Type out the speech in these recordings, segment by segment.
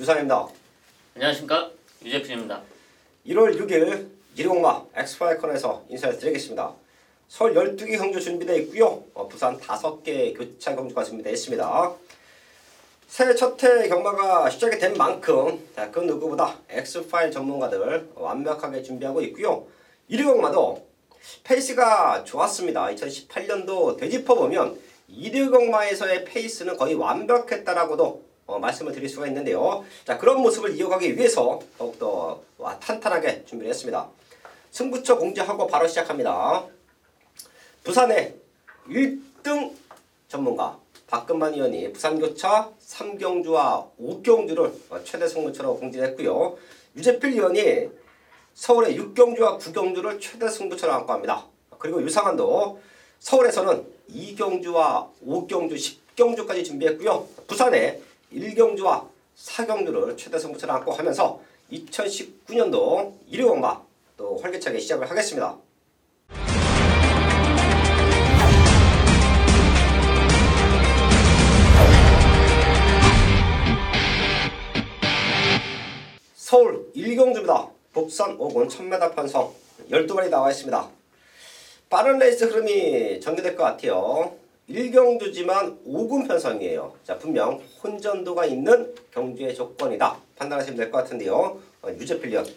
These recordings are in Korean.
유상입니다. 안녕하십니까, 유재필입니다. 1월 6일 이리공마 엑스파일 컨에서 인사를 드리겠습니다. 서울 12개 경주 준비되어 있고요. 부산 5개 교차 경주가 준비되어 있습니다. 새해 첫해 경마가 시작이 된 만큼 그 누구보다 엑스파일 전문가들 완벽하게 준비하고 있고요. 이리공마도 페이스가 좋았습니다. 2018년도 되짚어보면 이리공마에서의 페이스는 거의 완벽했다라고도 말씀을 드릴 수가 있는데요. 자, 그런 모습을 이어가기 위해서 더욱더 탄탄하게 준비를 했습니다. 승부처 공지하고 바로 시작합니다. 부산의 1등 전문가 박근만 의원이 부산교차 3경주와 5경주를 최대 승부처로 공지를 했고요. 유재필 의원이 서울의 6경주와 9경주를 최대 승부처로 안고 합니다. 그리고 유상한도 서울에서는 2경주와 5경주, 10경주까지 준비했고요. 부산에 1경주와 4경주를 최대 승부처로 안고 하면서 2019년도 1위공마 또 활기차게 시작을 하겠습니다. 서울 1경주입니다. 복산 5군 1000m 편성 12마리 나와 있습니다. 빠른 레이스 흐름이 전개될 것 같아요. 1경주지만 5군 편성이에요. 자, 분명 혼전도가 있는 경주의 조건이다. 판단하시면 될 것 같은데요. 유재필 의원.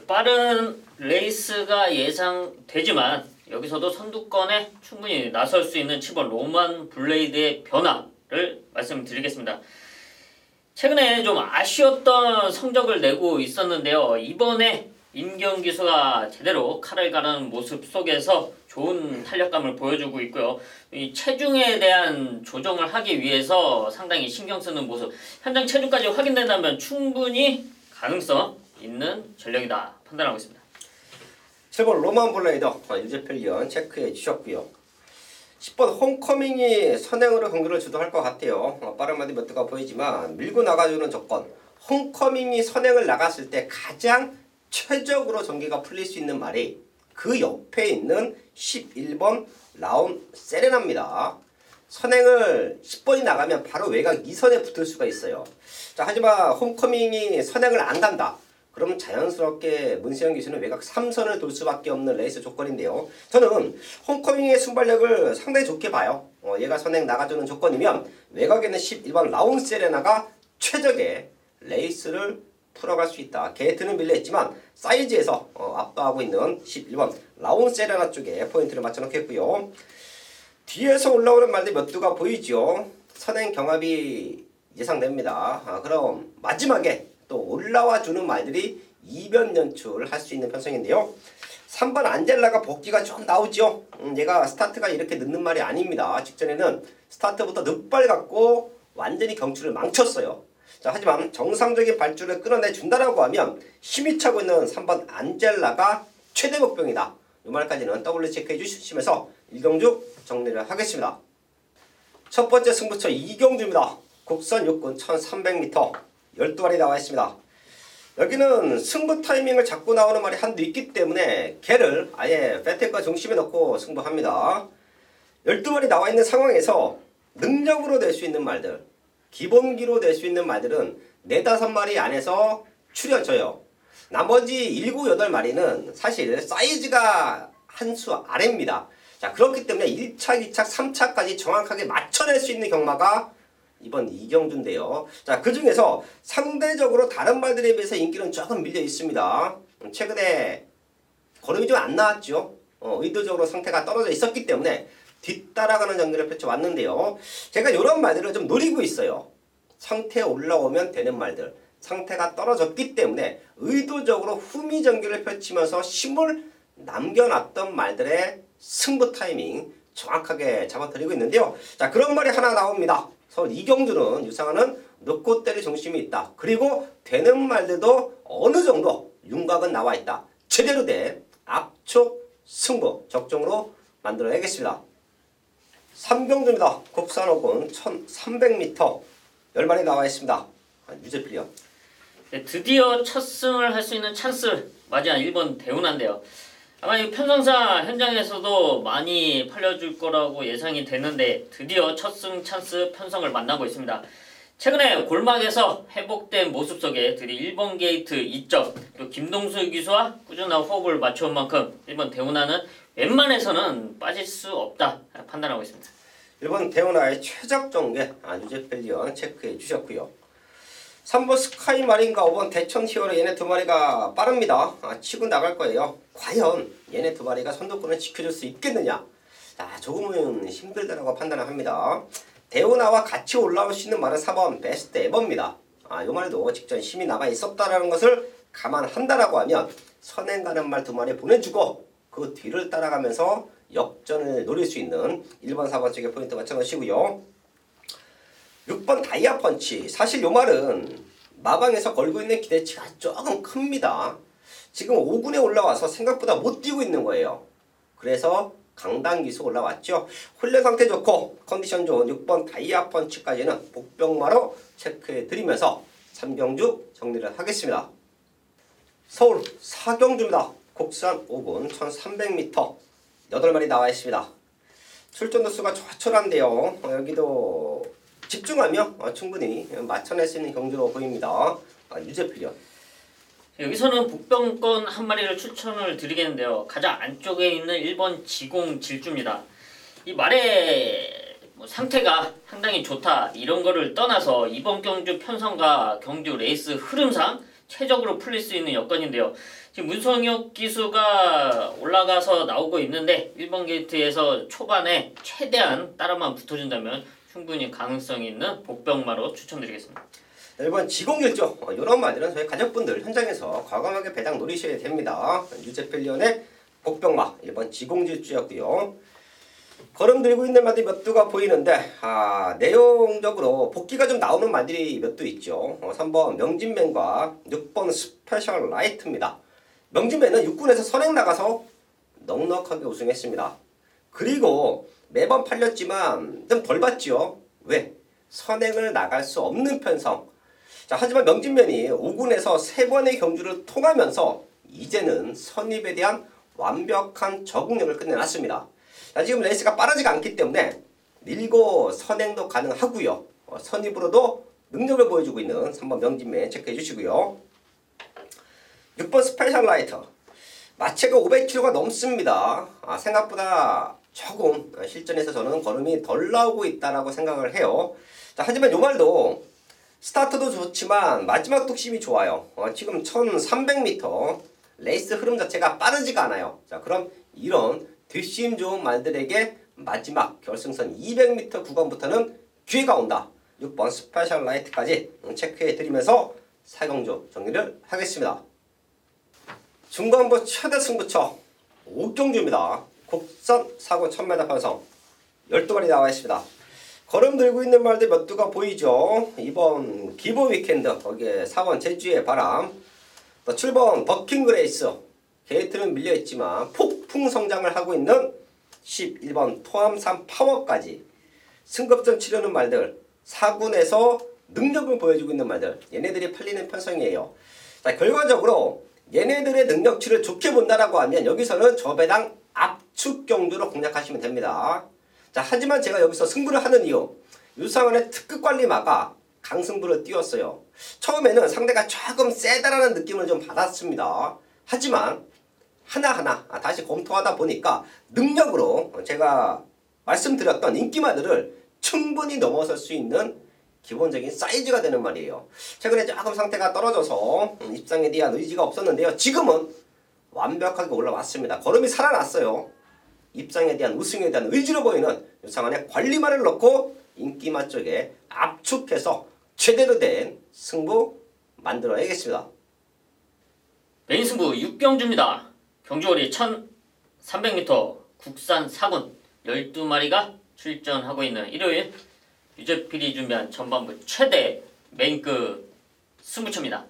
빠른 레이스가 예상되지만 여기서도 선두권에 충분히 나설 수 있는 7번 로만 블레이드의 변화를 말씀드리겠습니다. 최근에 좀 아쉬웠던 성적을 내고 있었는데요. 이번에 임경 기수가 제대로 칼을 가르는 모습 속에서 좋은 탄력감을 보여주고 있고요. 이 체중에 대한 조정을 하기 위해서 상당히 신경 쓰는 모습, 현장 체중까지 확인된다면 충분히 가능성 있는 전력이다 판단하고 있습니다. 7번 로만 블레이더 유재필 의원 체크해 주셨고요. 10번 홈커밍이 선행으로 경기를 주도할 것 같아요. 빠른 마디 몇 도가 보이지만 밀고 나가주는 조건, 홈커밍이 선행을 나갔을 때 가장 최적으로 전개가 풀릴 수 있는 말이 그 옆에 있는 11번 라운 세레나입니다. 선행을 10번이 나가면 바로 외곽 2선에 붙을 수가 있어요. 자, 하지만 홈커밍이 선행을 안 간다. 그럼 자연스럽게 문세영 기수는 외곽 3선을 돌 수밖에 없는 레이스 조건인데요. 저는 홈커밍의 순발력을 상당히 좋게 봐요. 얘가 선행 나가주는 조건이면 외곽에는 11번 라운 세레나가 최적의 레이스를 풀어갈 수 있다. 게이트는 밀려있지만 사이즈에서 압도하고 있는 11번 라운 세레나 쪽에 포인트를 맞춰놓겠고요. 뒤에서 올라오는 말들 몇 두가 보이죠. 선행 경합이 예상됩니다. 그럼 마지막에 또 올라와주는 말들이 이변 연출할 수 있는 편성인데요. 3번 안젤라가 복귀가 좀 나오죠. 얘가 스타트가 이렇게 늦는 말이 아닙니다. 직전에는 스타트부터 늑발 갖고 완전히 경추를 망쳤어요. 자, 하지만 정상적인 발주를 끌어내준다라고 하면 힘이 차고 있는 3번 안젤라가 최대 목표이다. 이 말까지는 더블 체크해 주시면서 1경주 정리를 하겠습니다. 첫 번째 승부처 2경주입니다. 국산 6군 1300m 12마리 나와 있습니다. 여기는 승부 타이밍을 잡고 나오는 말이 한두 있기 때문에 개를 아예 배택과 중심에 넣고 승부합니다. 12마리 나와 있는 상황에서 능력으로 낼 수 있는 말들, 기본기로 낼 수 있는 말들은 4-5마리 안에서 추려져요. 나머지 7, 8마리는 사실 사이즈가 한 수 아래입니다. 자, 그렇기 때문에 1차, 2차, 3차까지 정확하게 맞춰낼 수 있는 경마가 이번 2경주인데요. 자, 그 중에서 상대적으로 다른 말들에 비해서 인기는 조금 밀려 있습니다. 최근에 걸음이 좀 안 나왔죠. 의도적으로 상태가 떨어져 있었기 때문에 뒤따라가는 전개를 펼쳐왔는데요. 제가 이런 말들을 좀 노리고 있어요. 상태에 올라오면 되는 말들. 상태가 떨어졌기 때문에 의도적으로 후미 전개를 펼치면서 힘을 남겨놨던 말들의 승부 타이밍 정확하게 잡아드리고 있는데요. 자, 그런 말이 하나 나옵니다. 서울 2경주는 유상하는 놓고 때릴 중심이 있다. 그리고 되는 말들도 어느 정도 윤곽은 나와 있다. 제대로 된 압축 승부 적정으로 만들어내겠습니다. 3경주입니다. 국산 5군 1300m 10마리 나와 있습니다. 유재필 의원. 네, 드디어 첫 승을 할 수 있는 찬스를 맞이한 1번 대운한데요. 아마 이 편성사 현장에서도 많이 팔려줄 거라고 예상이 되는데 드디어 첫승 찬스 편성을 만나고 있습니다. 최근에 골막에서 회복된 모습 속에 드디 1번 게이트 2점, 또 김동수 기수와 꾸준한 호흡을 맞춰온 만큼 1번 대운하는 웬만해서는 빠질 수 없다 판단하고 있습니다. 1번 대운하의 최적 전개 유제펠리언 체크해 주셨고요. 3번 스카이 마린과 5번 대천 히어로 얘네 두 마리가 빠릅니다. 치고 나갈 거예요. 과연 얘네 두 마리가 선두권을 지켜줄 수 있겠느냐? 조금은 힘들다라고 판단을 합니다. 대운하와 같이 올라올 수 있는 말은 4번 베스트 에버입니다. 요 말도 직전 힘이 남아 있었다라는 것을 감안한다라고 하면 선행 가는 말 두 마리 보내주고 그 뒤를 따라가면서 역전을 노릴 수 있는 1번, 4번 쪽에 포인트 맞춰 놓으시고요. 6번 다이아 펀치. 사실 요 말은 마방에서 걸고 있는 기대치가 조금 큽니다. 지금 5군에 올라와서 생각보다 못 뛰고 있는 거예요. 그래서 강당 기수 올라왔죠. 훈련 상태 좋고 컨디션 좋은 6번 다이아 펀치까지는 복병마로 체크해 드리면서 3경주 정리를 하겠습니다. 서울 사경주입니다. 곡산 5군 1300m 8마리 나와 있습니다. 출전도 수가 조촐한데요. 여기도 집중하며 충분히 맞춰낼 수 있는 경주로 보입니다. 유제필이요. 여기서는 복병권 한 마리를 추천을 드리겠는데요. 가장 안쪽에 있는 1번 지공 질주입니다. 이 말의 상태가 상당히 좋다 이런 거를 떠나서 이번 경주 편성과 경주 레이스 흐름상 최적으로 풀릴 수 있는 여건인데요. 지금 문성혁 기수가 올라가서 나오고 있는데 1번 게이트에서 초반에 최대한 따라만 붙어준다면 충분히 가능성이 있는 복병마로 추천드리겠습니다. 1번 지공일조 이런 말들은 저희 가족분들 현장에서 과감하게 배당 노리셔야 됩니다. 유제필리언의 복병마 1번 지공질주였고요. 걸음 들고 있는 말들이 몇 두가 보이는데 내용적으로 복귀가 좀 나오는 말들이 몇 두 있죠. 3번 명진맨과 6번 스페셜 라이트입니다. 명진맨은 6군에서 선행 나가서 넉넉하게 우승했습니다. 그리고 매번 팔렸지만 좀 덜 받죠. 왜? 선행을 나갈 수 없는 편성. 하지만 명진맨이 5군에서 3번의 경주를 통하면서 이제는 선입에 대한 완벽한 적응력을 끝내놨습니다. 지금 레이스가 빠르지가 않기 때문에 밀고 선행도 가능하고요. 선입으로도 능력을 보여주고 있는 3번 명진맨 체크해 주시고요. 6번 스페셜 라이트. 마체가 500kg가 넘습니다. 생각보다 조금 실전에서 저는 걸음이 덜 나오고 있다라고 생각을 해요. 하지만 요 말도 스타트도 좋지만 마지막 뚝심이 좋아요. 지금 1300m 레이스 흐름 자체가 빠르지가 않아요. 그럼 이런 뒷심 좋은 말들에게 마지막 결승선 200m 구간부터는 기회가 온다. 6번 스페셜 라이트까지 체크해 드리면서 4경주 정리를 하겠습니다. 중간부 최대 승부처 5경주입니다. 곡선 4군 1000m 편성 12마리 나와 있습니다. 걸음 들고 있는 말들 몇 두가 보이죠. 2번 기보 위켄드, 거기에 4번 제주의 바람, 또 7번 버킹 그레이스, 게이트는 밀려있지만 폭풍 성장을 하고 있는 11번 토암산 파워까지 승급전 치르는 말들, 4군에서 능력을 보여주고 있는 말들, 얘네들이 팔리는 편성이에요. 결과적으로 얘네들의 능력치를 좋게 본다라고 하면 여기서는 저배당 압축 경주로 공략하시면 됩니다. 하지만 제가 여기서 승부를 하는 이유, 유상원의 특급 관리마가 강승부를 띄웠어요. 처음에는 상대가 조금 세다라는 느낌을 좀 받았습니다. 하지만 하나하나 다시 검토하다 보니까 능력으로 제가 말씀드렸던 인기마들을 충분히 넘어설 수 있는 기본적인 사이즈가 되는 말이에요. 최근에 조금 상태가 떨어져서 입상에 대한 의지가 없었는데요. 지금은 완벽하게 올라왔습니다. 걸음이 살아났어요. 입상에 대한 우승에 대한 의지로 보이는 유상원의 관리마를 넣고 인기마 쪽에 압축해서 제대로 된 승부 만들어야겠습니다. 메인 승부 6경주입니다. 경주거리 1300m 국산 4군 12마리가 출전하고 있는 일요일 유제필이 준비한 전반부 최대 메인급 승부처입니다.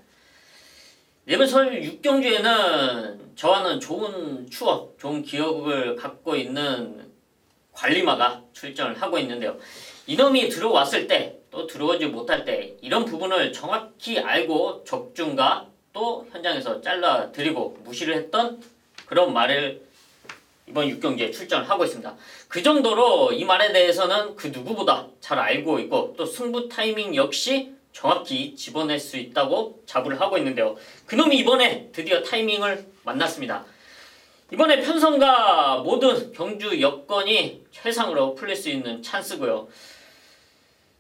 이번 설 6경주에는 저와는 좋은 추억, 좋은 기억을 갖고 있는 관리마가 출전을 하고 있는데요. 이놈이 들어왔을 때, 또 들어오지 못할 때 이런 부분을 정확히 알고 적중과 또 현장에서 잘라드리고 무시를 했던 그런 말을 이번 6경기에 출전을 하고 있습니다. 그 정도로 이 말에 대해서는 그 누구보다 잘 알고 있고 또 승부 타이밍 역시 정확히 집어낼 수 있다고 자부를 하고 있는데요. 그놈이 이번에 드디어 타이밍을 만났습니다. 이번에 편성과 모든 경주 여건이 최상으로 풀릴 수 있는 찬스고요.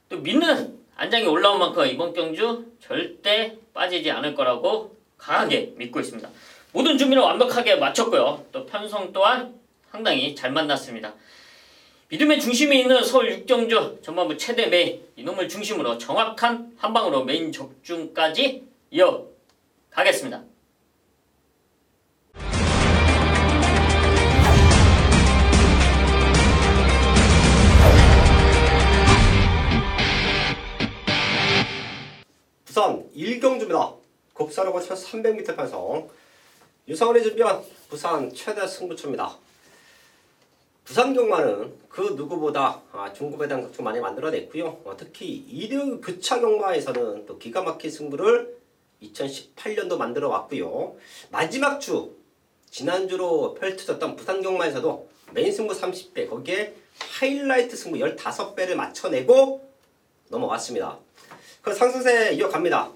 또 믿는 안장이 올라온 만큼 이번 경주 절대 빠지지 않을 거라고 강하게 믿고 있습니다. 모든 준비를 완벽하게 마쳤고요. 또 편성 또한 상당히 잘 만났습니다. 믿음의 중심이 있는 서울 6경주 전반부 최대 메인 이놈을 중심으로 정확한 한방으로 메인 적중까지 이어가겠습니다. 부산 1경주입니다. 곡사로고 1300m 편성. 유성원이 준비한 부산 최대 승부처입니다. 부산 경마는 그 누구보다 중급에 대한 각종 많이 만들어냈고요. 특히 2등 교차 경마에서는 또 기가 막힌 승부를 2018년도 만들어 왔고요. 마지막 주 지난주로 펼쳐졌던 부산 경마에서도 메인 승부 30배 거기에 하이라이트 승부 15배를 맞춰내고 넘어왔습니다. 그 상승세 이어갑니다.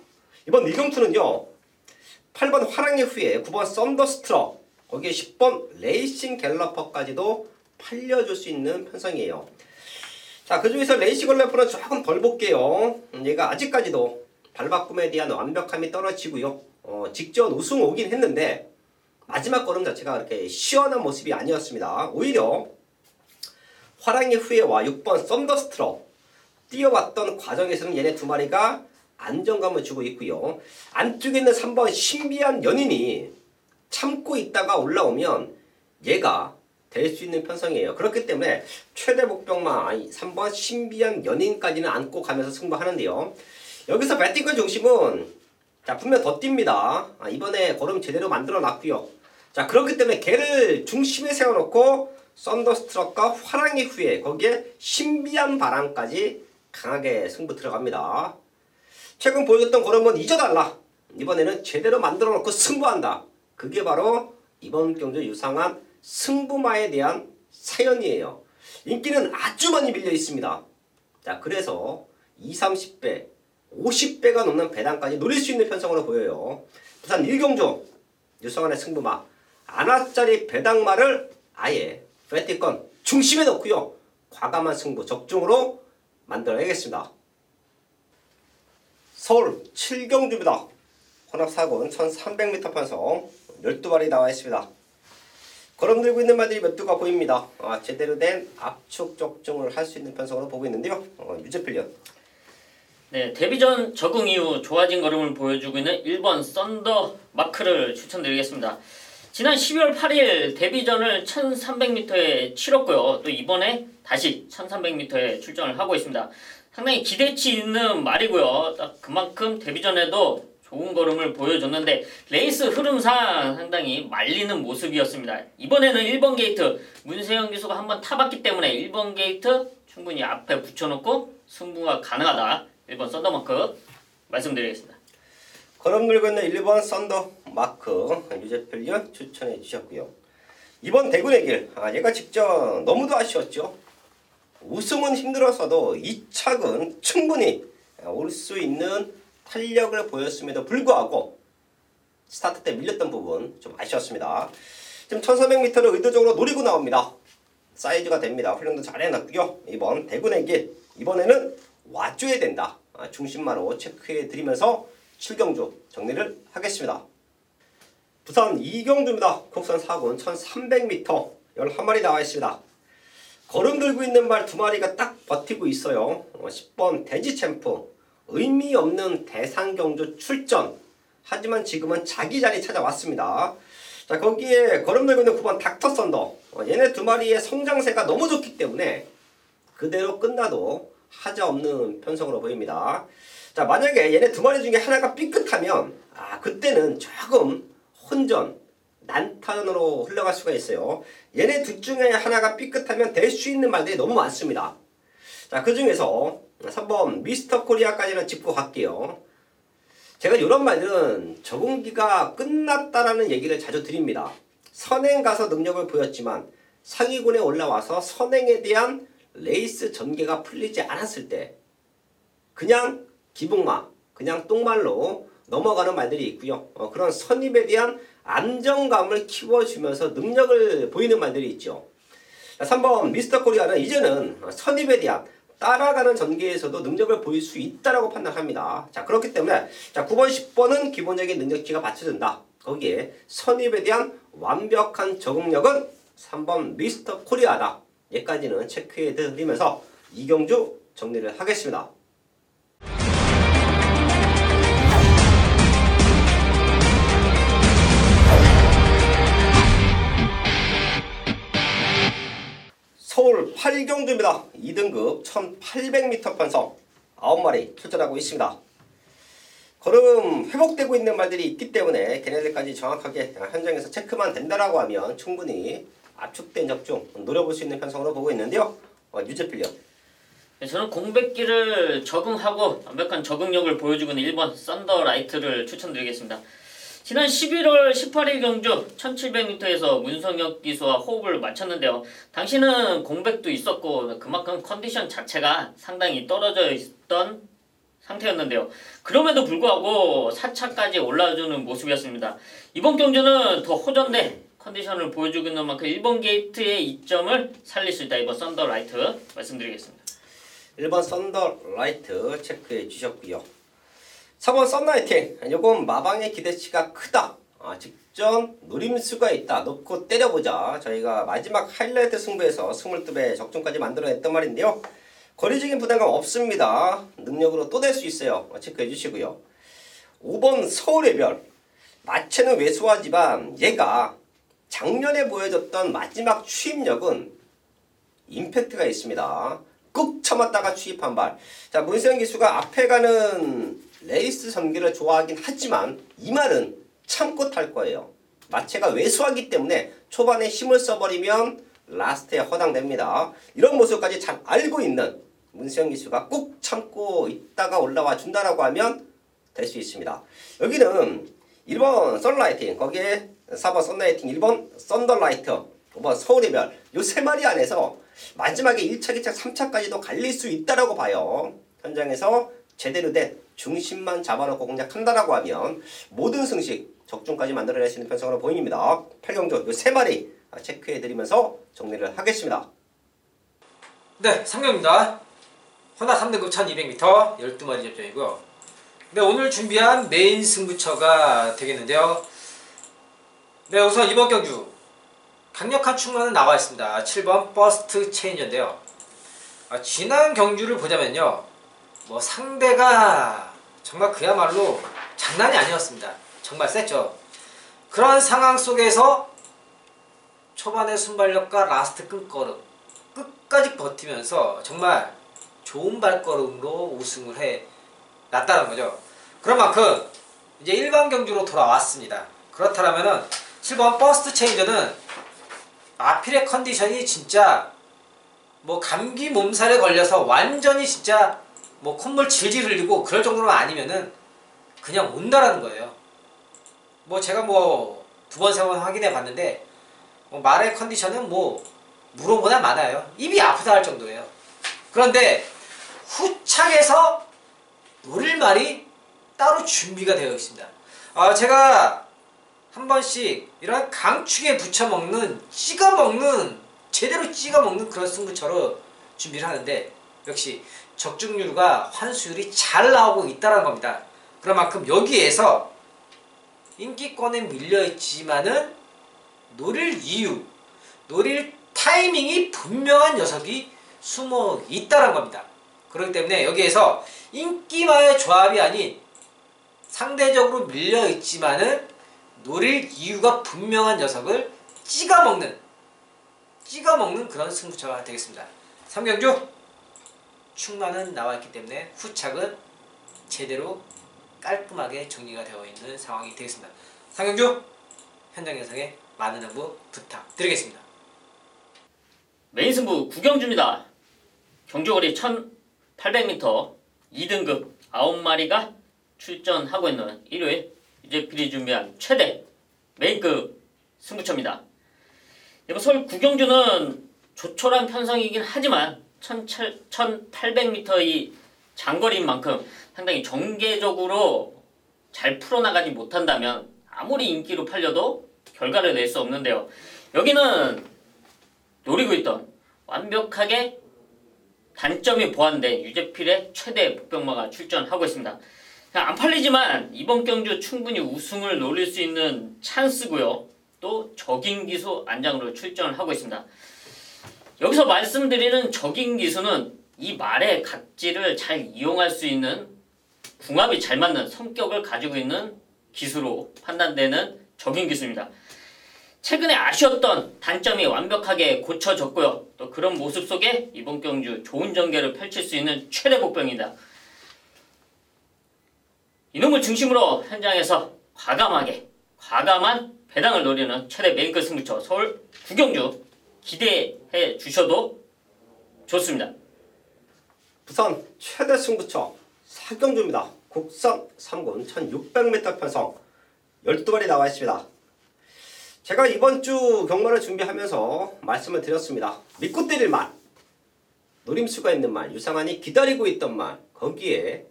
이번 1경주는요. 8번 화랑의 후예 9번 썬더스트럭 거기에 10번 레이싱 갤러퍼까지도 팔려줄 수 있는 편성이에요. 자, 그 중에서 레이싱 갤러퍼는 조금 덜 볼게요. 얘가 아직까지도 발바꿈에 대한 완벽함이 떨어지고요. 직전 우승 오긴 했는데 마지막 걸음 자체가 그렇게 시원한 모습이 아니었습니다. 오히려 화랑의 후예와 6번 썬더스트럭 뛰어왔던 과정에서는 얘네 두 마리가 안정감을 주고 있고요. 안쪽에 있는 3번 신비한 연인이 참고 있다가 올라오면 얘가 될 수 있는 편성이에요. 그렇기 때문에 최대 복병마 3번 신비한 연인까지는 안고 가면서 승부하는데요. 여기서 배팅권 중심은 자 분명 더 뜁니다. 이번에 걸음 제대로 만들어 놨고요. 자 그렇기 때문에 걔를 중심에 세워놓고 썬더스트럭과 화랑의 후예 거기에 신비한 바람까지 강하게 승부 들어갑니다. 최근 보여줬던 걸음은 잊어달라. 이번에는 제대로 만들어 놓고 승부한다. 그게 바로 이번 경주 유상한 승부마에 대한 사연이에요. 인기는 아주 많이 밀려 있습니다. 자, 그래서 20, 30배, 50배가 넘는 배당까지 노릴 수 있는 편성으로 보여요. 부산 1경주 유상한의 승부마 아나짜리 배당마를 아예 배팅권 중심에 놓고요. 과감한 승부 적중으로 만들어야겠습니다. 서울 7경주입니다. 혼합사고는 1300m 편성 12마리 나와 있습니다. 걸음 들고 있는 말들이 몇 두가 보입니다. 제대로 된 압축 적중을 할 수 있는 편성으로 보고 있는데요. 유재필련. 네, 데뷔전 적응 이후 좋아진 걸음을 보여주고 있는 1번 썬더 마크를 추천드리겠습니다. 지난 12월 8일 데뷔전을 1300m에 치렀고요. 또 이번에 다시 1300m에 출전을 하고 있습니다. 상당히 기대치 있는 말이고요. 딱 그만큼 데뷔전에도 좋은 걸음을 보여줬는데 레이스 흐름상 상당히 말리는 모습이었습니다. 이번에는 1번 게이트 문세영 기수가 한번 타봤기 때문에 1번 게이트 충분히 앞에 붙여놓고 승부가 가능하다. 1번 썬더마크 말씀드리겠습니다. 걸음 들고 있는 1번 썬더마크 유재필련 추천해 주셨고요. 이번 대군의 길 얘가 직전 너무도 아쉬웠죠. 우승은 힘들었어도 2착은 충분히 올 수 있는 탄력을 보였음에도 불구하고 스타트 때 밀렸던 부분 좀 아쉬웠습니다. 지금 1400m를 의도적으로 노리고 나옵니다. 사이즈가 됩니다. 훈련도 잘 해놨고요. 이번 대군의 길 이번에는 와줘야 된다. 중심마로 체크해 드리면서 7경주 정리를 하겠습니다. 부산 2경주입니다. 곡선 4군 1300m 11마리 나와 있습니다. 걸음 들고 있는 말 2마리가 딱 버티고 있어요. 10번 대지챔프 의미 없는 대상경주 출전. 하지만 지금은 자기 자리 찾아왔습니다. 자 거기에 걸음 들고 있는 9번 닥터 썬더. 얘네 2마리의 성장세가 너무 좋기 때문에 그대로 끝나도 하자없는 편성으로 보입니다. 자 만약에 얘네 2마리 중에 하나가 삐끗하면 그때는 조금 혼전 난타전으로 흘러갈 수가 있어요. 얘네 둘 중에 하나가 삐끗하면 될 수 있는 말들이 너무 많습니다. 자, 그 중에서 3번 미스터 코리아까지는 짚고 갈게요. 제가 이런 말들은 적응기가 끝났다라는 얘기를 자주 드립니다. 선행 가서 능력을 보였지만 상위군에 올라와서 선행에 대한 레이스 전개가 풀리지 않았을 때 그냥 기복마, 그냥 똥말로 넘어가는 말들이 있고요. 그런 선임에 대한 안정감을 키워주면서 능력을 보이는 말들이 있죠. 3번 미스터 코리아는 이제는 선임에 대한 따라가는 전개에서도 능력을 보일 수 있다라고 판단합니다. 자, 그렇기 때문에 자, 9번, 10번은 기본적인 능력치가 받쳐준다. 거기에 선임에 대한 완벽한 적응력은 3번 미스터 코리아다. 여기까지는 체크해 드리면서 이경주 정리를 하겠습니다. 서울 8경주입니다. 2등급 1800m 편성 9마리 출전하고 있습니다. 걸음 회복되고 있는 말들이 있기 때문에 걔네들까지 정확하게 현장에서 체크만 된다라고 하면 충분히 압축된 적중 노려볼 수 있는 편성으로 보고 있는데요. 유재필요. 저는 공백기를 적응하고 완벽한 적응력을 보여주고 있는 1번 썬더라이트를 추천드리겠습니다. 지난 11월 18일 경주 1700m에서 문성혁 기수와 호흡을 맞췄는데요. 당시는 공백도 있었고 그만큼 컨디션 자체가 상당히 떨어져 있던 상태였는데요. 그럼에도 불구하고 4차까지 올라주는 모습이었습니다. 이번 경주는 더 호전된 컨디션을 보여주고 있는 만큼 1번 게이트의 이점을 살릴 수 있다. 이번 썬더라이트 말씀드리겠습니다. 1번 썬더라이트 체크해 주셨고요. 4번 썬라이팅. 요건 마방의 기대치가 크다. 직전 노림수가 있다. 놓고 때려보자. 저희가 마지막 하이라이트 승부에서 22배 적중까지 만들어냈단 말인데요. 거리적인 부담감 없습니다. 능력으로 또 낼 수 있어요. 체크해 주시고요. 5번 서울의 별. 마체는 왜소하지만 얘가 작년에 보여줬던 마지막 추입력은 임팩트가 있습니다. 꾹 참았다가 추입한 발. 자, 문세영 기수가 앞에 가는 레이스 전개를 좋아하긴 하지만 이 말은 참고 탈 거예요. 마체가 왜소하기 때문에 초반에 힘을 써버리면 라스트에 허당됩니다. 이런 모습까지 잘 알고 있는 문세영 기수가 꾹 참고 있다가 올라와 준다라고 하면 될 수 있습니다. 여기는 1번 썬라이팅, 거기에 4번 썬라이팅, 1번 썬더라이트, 5번 서울의 별, 요 세 마리 안에서 마지막에 1차, 2차, 3차까지도 갈릴 수 있다라고 봐요. 현장에서 제대로 된 중심만 잡아놓고 공략한다라고 하면 모든 승식 적중까지 만들어낼 수 있는 편성으로 보입니다. 8경주 요 세 마리 체크해드리면서 정리를 하겠습니다. 네, 3경입니다. 호나 3등급 1200m 12마리 접전이고요. 네, 오늘 준비한 메인 승부처가 되겠는데요. 네, 우선 이번 경주 강력한 충만은 나와 있습니다. 7번 버스트 체인저인데요. 지난 경주를 보자면요, 뭐 상대가 정말 그야말로 장난이 아니었습니다. 정말 셌죠. 그런 상황 속에서 초반의 순발력과 라스트 끝걸음 끝까지 버티면서 정말 좋은 발걸음으로 우승을 해 놨다는 거죠. 그런 만큼 이제 일반 경주로 돌아왔습니다. 그렇다면은 7번 버스트 체인저는 아필의 컨디션이 진짜 뭐 감기 몸살에 걸려서 완전히 진짜 뭐 콧물 질질 흘리고 그럴 정도로만 아니면은 그냥 온다라는 거예요. 뭐 제가 뭐 2번, 3번 확인해 봤는데 뭐 말의 컨디션은 뭐 물어보다 많아요. 입이 아프다 할 정도예요. 그런데 후착에서 노릴 말이 따로 준비가 되어 있습니다. 제가 한 번씩 이런 강축에 붙여먹는, 찍어먹는, 제대로 찍어먹는 그런 승부처로 준비를 하는데 역시 적중률과 환수율이 잘 나오고 있다는 겁니다. 그런 만큼 여기에서 인기권에 밀려있지만은 노릴 이유, 노릴 타이밍이 분명한 녀석이 숨어 있다는 겁니다. 그렇기 때문에 여기에서 인기와의 조합이 아닌 상대적으로 밀려있지만은 노릴 이유가 분명한 녀석을 찍어먹는 그런 승부처가 되겠습니다. 3경주 충만은 나와있기 때문에 후착은 제대로 깔끔하게 정리가 되어 있는 상황이 되겠습니다. 3경주 현장 예상에 많은 응부 부탁드리겠습니다. 메인 승부 9경주입니다. 경주거리 1800m 2등급 9마리가 출전하고 있는 일요일 유재필이 준비한 최대 메인급 승부처입니다. 이번 서울 9경주 구경주는 조촐한 편성이긴 하지만 1800m 이 장거리인 만큼 상당히 정계적으로 잘 풀어나가지 못한다면 아무리 인기로 팔려도 결과를 낼 수 없는데요. 여기는 노리고 있던 완벽하게 단점이 보완된 유재필의 최대 복병마가 출전하고 있습니다. 안 팔리지만 이번 경주 충분히 우승을 노릴 수 있는 찬스고요. 또 적임기수 안장으로 출전을 하고 있습니다. 여기서 말씀드리는 적임기수는 이 말의 각질을 잘 이용할 수 있는 궁합이 잘 맞는 성격을 가지고 있는 기수로 판단되는 적임기수입니다. 최근에 아쉬웠던 단점이 완벽하게 고쳐졌고요. 또 그런 모습 속에 이번 경주 좋은 전개를 펼칠 수 있는 최대 복병입니다. 이놈을 중심으로 현장에서 과감한 배당을 노리는 최대 메인급 승부처 서울 구경주 기대해 주셔도 좋습니다. 부산 최대 승부처 사경주입니다. 국산 3군 1600m 편성 12마리 나와 있습니다. 제가 이번 주 경마를 준비하면서 말씀을 드렸습니다. 믿고 때릴 말, 노림수가 있는 말, 유상한이 기다리고 있던 말, 거기에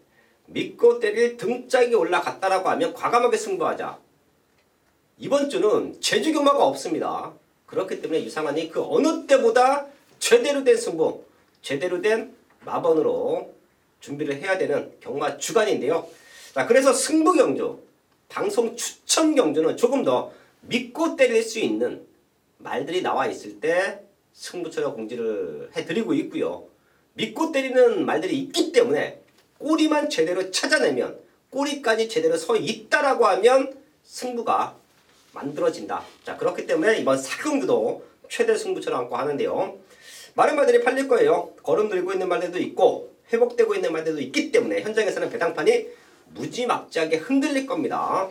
믿고 때릴 등짝이 올라갔다라고 하면 과감하게 승부하자. 이번 주는 제주 경마가 없습니다. 그렇기 때문에 유상한이 그 어느 때보다 제대로 된 승부, 제대로 된 마번으로 준비를 해야 되는 경마 주간인데요. 자, 그래서 승부 경주, 방송 추천 경주는 조금 더 믿고 때릴 수 있는 말들이 나와 있을 때 승부처로 공지를 해드리고 있고요. 믿고 때리는 말들이 있기 때문에 꼬리만 제대로 찾아내면, 꼬리까지 제대로 서 있다라고 하면 승부가 만들어진다. 자, 그렇기 때문에 이번 사경주도 최대 승부처를 안고 하는데요. 많은 말들이 팔릴 거예요. 걸음 들고 있는 말들도 있고 회복되고 있는 말들도 있기 때문에 현장에서는 배당판이 무지막지하게 흔들릴 겁니다.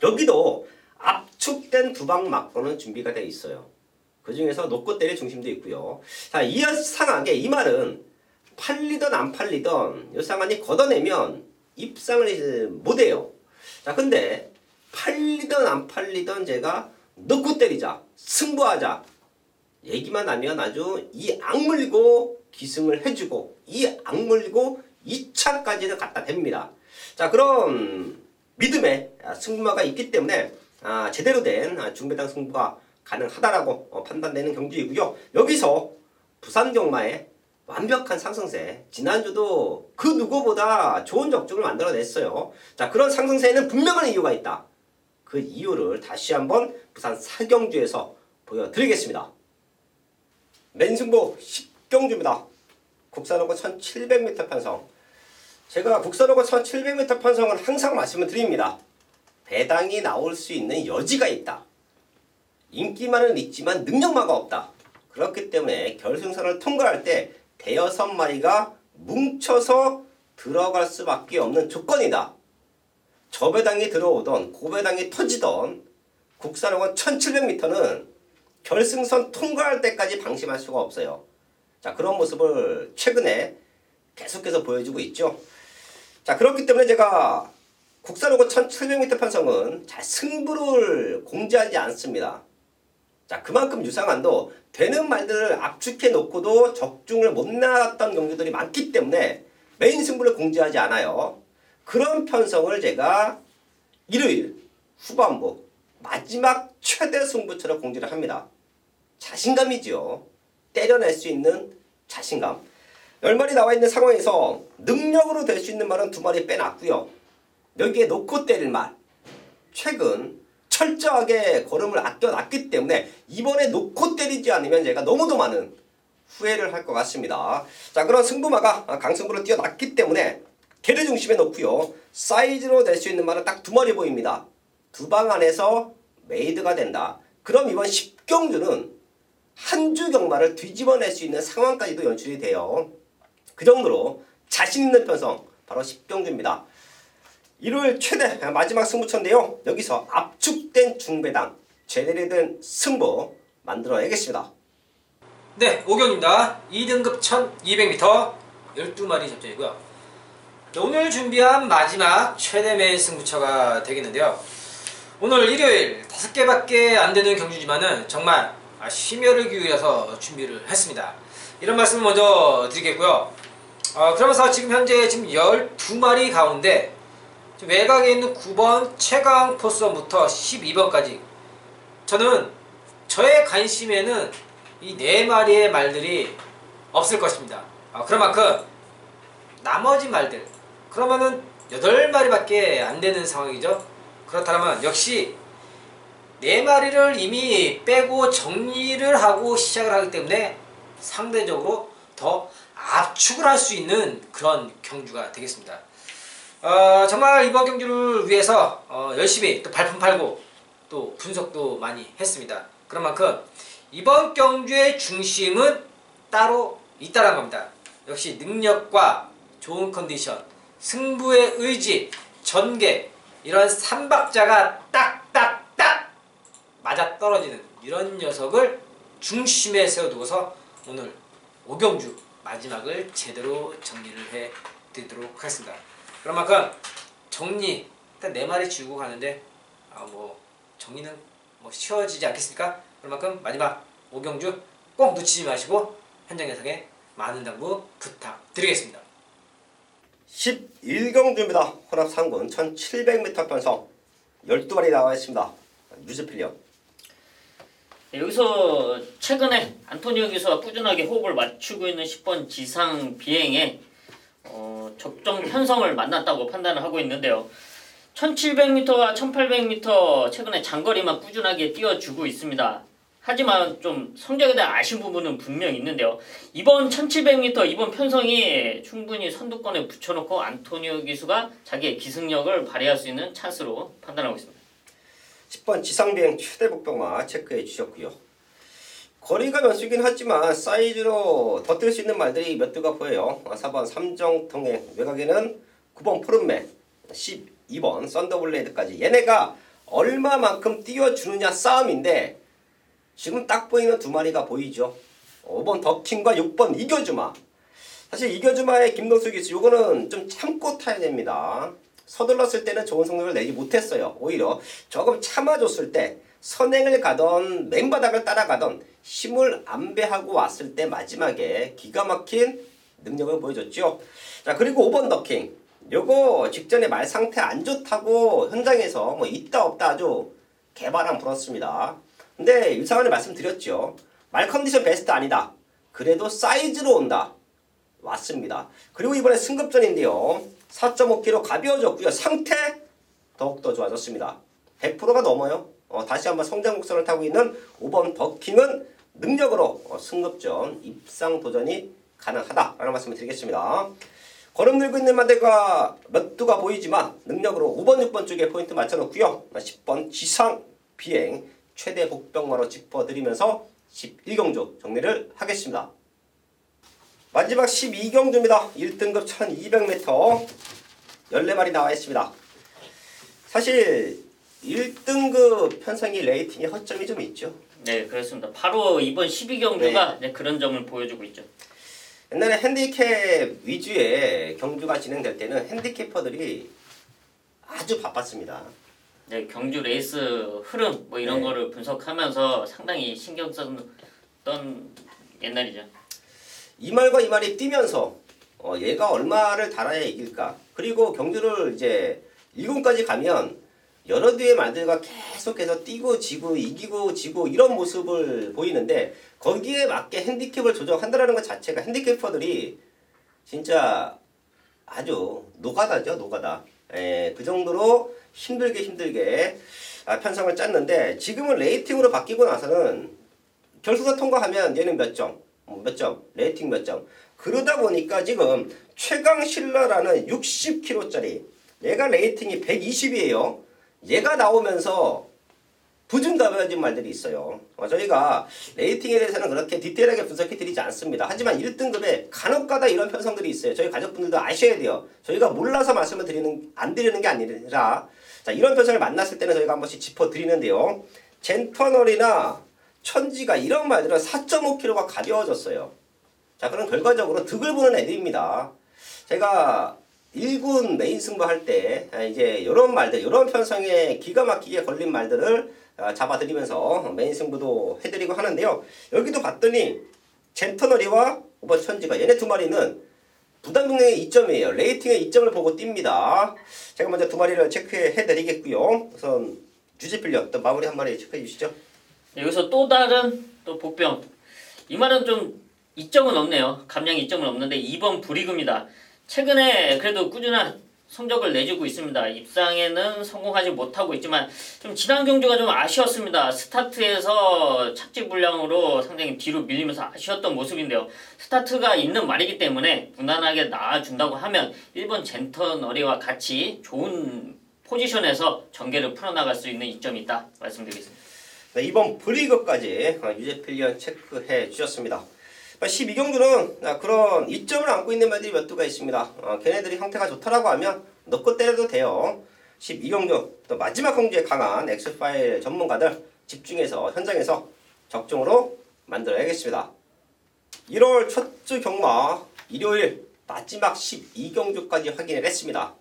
여기도 압축된 두방 막고는 준비가 되어 있어요. 그 중에서 놓고 때릴 중심도 있고요. 자, 이상하게 이 말은 팔리던 안 팔리던 유상한이 걷어내면 입상을 못해요. 자, 근데 팔리던 안 팔리던 제가 놓고 때리자, 승부하자 얘기만 하면 아주 이 악물고 기승을 해주고 이 악물고 2차까지는 갖다 댑니다. 자, 그런 믿음의 승부마가 있기 때문에 제대로 된 중배당 승부가 가능하다라고 판단되는 경주이고요. 여기서 부산 경마의 완벽한 상승세, 지난주도 그 누구보다 좋은 적중을 만들어냈어요. 자, 그런 상승세에는 분명한 이유가 있다. 그 이유를 다시 한번 부산 사경주에서 보여드리겠습니다. 맨승부 10경주입니다. 국산호고 1700m 편성. 제가 국산호고 1700m 편성은 항상 말씀을 드립니다. 배당이 나올 수 있는 여지가 있다. 인기만은 있지만 능력마가 없다. 그렇기 때문에 결승선을 통과할 때 대여섯 마리가 뭉쳐서 들어갈 수밖에 없는 조건이다. 저배당이 들어오던 고배당이 터지던 국산호고 1700m는 결승선 통과할 때까지 방심할 수가 없어요. 자, 그런 모습을 최근에 계속해서 보여주고 있죠. 자, 그렇기 때문에 제가 국산호고 1700m 편성은 잘 승부를 공지하지 않습니다. 자, 그만큼 유상한도 되는 말들을 압축해 놓고도 적중을 못 나갔던 경주들이 많기 때문에 메인 승부를 공지하지 않아요. 그런 편성을 제가 일요일 후반부 마지막 최대 승부처럼 공지를 합니다. 자신감이지요. 때려낼 수 있는 자신감. 10마리 나와 있는 상황에서 능력으로 될 수 있는 말은 2마리 빼놨고요. 여기에 놓고 때릴 말. 최근 철저하게 걸음을 아껴놨기 때문에 이번에 놓고 때리지 않으면 제가 너무도 많은 후회를 할 것 같습니다. 자, 그런 승부마가 강승부를 띄워놨기 때문에 개를 중심에 놓고요. 사이즈로 될 수 있는 말은 딱 2마리 보입니다. 2방 안에서 메이드가 된다. 그럼 이번 10경주는 한 주 경마를 뒤집어낼 수 있는 상황까지도 연출이 돼요. 그 정도로 자신 있는 편성, 바로 10경주입니다. 일요일 최대 마지막 승부처인데요. 여기서 압축된 중배당, 제대로 된 승부 만들어내겠습니다. 네, 5경입니다. 2등급 1200m 12마리 접전이고요. 오늘 준비한 마지막 최대 메인 승부처가 되겠는데요. 오늘 일요일 5개밖에 안 되는 경주지만은 정말 심혈을 기울여서 준비를 했습니다. 이런 말씀을 먼저 드리겠고요. 그러면서 지금 현재 12마리 가운데 외곽에 있는 9번 최강 포스원부터 12번까지 저는 저의 관심에는 이 4마리의 말들이 없을 것입니다. 그런 만큼 나머지 말들 그러면은 8마리밖에 안 되는 상황이죠. 그렇다면 역시 4마리를 이미 빼고 정리를 하고 시작을 하기 때문에 상대적으로 더 압축을 할 수 있는 그런 경주가 되겠습니다. 정말 이번 경주를 위해서 열심히 또 발품 팔고 또 분석도 많이 했습니다. 그런 만큼 이번 경주의 중심은 따로 있다는 겁니다. 역시 능력과 좋은 컨디션, 승부의 의지, 전개 이런 3박자가 딱딱딱 맞아떨어지는 이런 녀석을 중심에 세워두고서 오늘 5경주 마지막을 제대로 정리를 해드리도록 하겠습니다. 그런 만큼 정리 일단 4마리 지우고 가는데 정리는 쉬워지지 않겠습니까? 그런 만큼 마지막 5경주 꼭 놓치지 마시고 현장 예상에 많은 당부 부탁드리겠습니다. 11경주입니다. 혼합 3군 1700m 편성 12마리 나와 있습니다. 뉴즈필리언. 네, 여기서 최근에 안토니오 기수가 꾸준하게 호흡을 맞추고 있는 10번 지상 비행에 적정 편성을 만났다고 판단을 하고 있는데요. 1700m와 1800m 최근에 장거리만 꾸준하게 뛰어주고 있습니다. 하지만 좀 성적에 대한 아쉬운 부분은 분명히 있는데요. 이번 1700m 이번 편성이 충분히 선두권에 붙여놓고 안토니오 기수가 자기의 기승력을 발휘할 수 있는 찬스로 판단하고 있습니다. 10번 지상비행 최대 복병마 체크해 주셨고요. 거리가 몇수긴 하지만 사이즈로 더 뛸 수 있는 말들이 몇 두가 보여요. 4번 삼정통행 외곽에는 9번 푸른매 12번 썬더블레이드까지 얘네가 얼마만큼 띄워주느냐 싸움인데 지금 딱 보이는 2마리가 보이죠. 5번 더킹과 6번 이겨주마. 사실 이겨주마의 김동수 기수 요거는 좀 참고 타야 됩니다. 서둘렀을 때는 좋은 성적을 내지 못했어요. 오히려 조금 참아줬을 때 선행을 가던 맨바닥을 따라가던 힘을 안배하고 왔을 때 마지막에 기가 막힌 능력을 보여줬죠. 자, 그리고 5번 더킹 요거 직전에 말 상태 안 좋다고 현장에서 있다 없다 아주 개바람 불었습니다. 근데 유상원이 말씀드렸죠. 말 컨디션 베스트 아니다. 그래도 사이즈로 온다. 왔습니다. 그리고 이번에 승급전인데요. 4.5kg 가벼워졌고요. 상태 더욱더 좋아졌습니다. 100%가 넘어요. 다시 한번 성장 곡선을 타고 있는 5번 더킹은 능력으로 승급전 입상 도전이 가능하다라는 말씀을 드리겠습니다. 걸음 들고 있는 마대가 몇 두가 보이지만 능력으로 5번, 6번 쪽에 포인트 맞춰놓고요. 10번 지상 비행 최대 복병마로 짚어드리면서 11경주 정리를 하겠습니다. 마지막 12경주입니다. 1등급 1200m 14마리 나와 있습니다. 사실 1등급 편성이 레이팅에 허점이 좀 있죠. 네, 그렇습니다. 바로 이번 12경주가 네, 그런 점을 보여주고 있죠. 옛날에 핸디캡 위주의 경주가 진행될 때는 핸디캐퍼들이 아주 바빴습니다. 네, 경주 레이스 흐름 이런 거를 분석하면서 상당히 신경 썼던 옛날이죠. 이 말과 이 말이 뛰면서 얘가 얼마를 달아야 이길까. 그리고 경주를 이제 1군까지 가면 여러 뒤의 말들과 계속해서 뛰고 지고 이기고 지고 이런 모습을 보이는데 거기에 맞게 핸디캡을 조정한다는 것 자체가 핸디캐퍼들이 진짜 아주 노가다죠. 노가다. 그 정도로 힘들게 편성을 짰는데 지금은 레이팅으로 바뀌고 나서는 결승선 통과하면 얘는 몇 점? 몇 점? 레이팅 몇 점? 그러다 보니까 지금 최강 신라라는 60kg짜리 얘가 레이팅이 120이에요. 얘가 나오면서 부중가벼워진 말들이 있어요. 저희가 레이팅에 대해서는 그렇게 디테일하게 분석해 드리지 않습니다. 하지만 1등급에 간혹가다 이런 편성들이 있어요. 저희 가족분들도 아셔야 돼요. 저희가 몰라서 말씀을 안 드리는 게 아니라 자, 이런 편성을 만났을 때는 저희가 한 번씩 짚어드리는데요. 젠터널이나 천지가 이런 말들은 4.5kg가 가벼워졌어요. 자, 그럼 결과적으로 득을 보는 애들입니다. 제가 1군 메인 승부할 때 이제 이런 말들, 이런 편성에 기가 막히게 걸린 말들을 잡아드리면서 메인 승부도 해드리고 하는데요. 여기도 봤더니 젠터너리와 5번 천지가 얘네 두 마리는 부담능력의 2점이에요. 레이팅의 2점을 보고 뜁니다. 제가 먼저 두 마리를 체크해드리겠고요. 우선 유지필력 또 마무리 한 마리 체크해 주시죠. 여기서 또 다른 또 복병. 이 말은 좀 이점은 없네요. 감량이 이점은 없는데 2번 불이금이다. 최근에 그래도 꾸준한 성적을 내주고 있습니다. 입상에는 성공하지 못하고 있지만 좀 지난 경주가 좀 아쉬웠습니다. 스타트에서 착지 불량으로 상당히 뒤로 밀리면서 아쉬웠던 모습인데요. 스타트가 있는 말이기 때문에 무난하게 나와준다고 하면 1번 젠터너리와 같이 좋은 포지션에서 전개를 풀어나갈 수 있는 이점이 있다 말씀드리겠습니다. 네, 이번 브리그까지 유재필리언 체크해 주셨습니다. 12경주는 그런 이점을 안고 있는 말들이 몇 두가 있습니다. 걔네들이 형태가 좋다라고 하면 넣고 때려도 돼요. 12경주 또 마지막 경주에 강한 엑스파일 전문가들 집중해서 현장에서 적중으로 만들어야겠습니다. 1월 첫 주 경마 일요일 마지막 12경주까지 확인을 했습니다.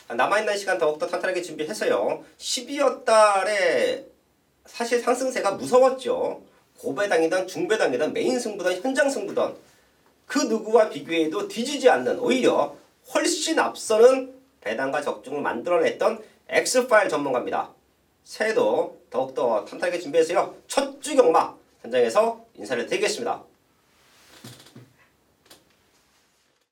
남아있는 시간 더욱더 탄탄하게 준비해서요. 12월 달에 사실 상승세가 무서웠죠. 고배당이든 중배당이든 메인 승부든 현장 승부든 그 누구와 비교해도 뒤지지 않는 오히려 훨씬 앞서는 배당과 적중을 만들어냈던 엑스파일 전문가입니다. 새해도 더욱더 탄탄하게 준비해서요. 첫 주 경마 현장에서 인사를 드리겠습니다.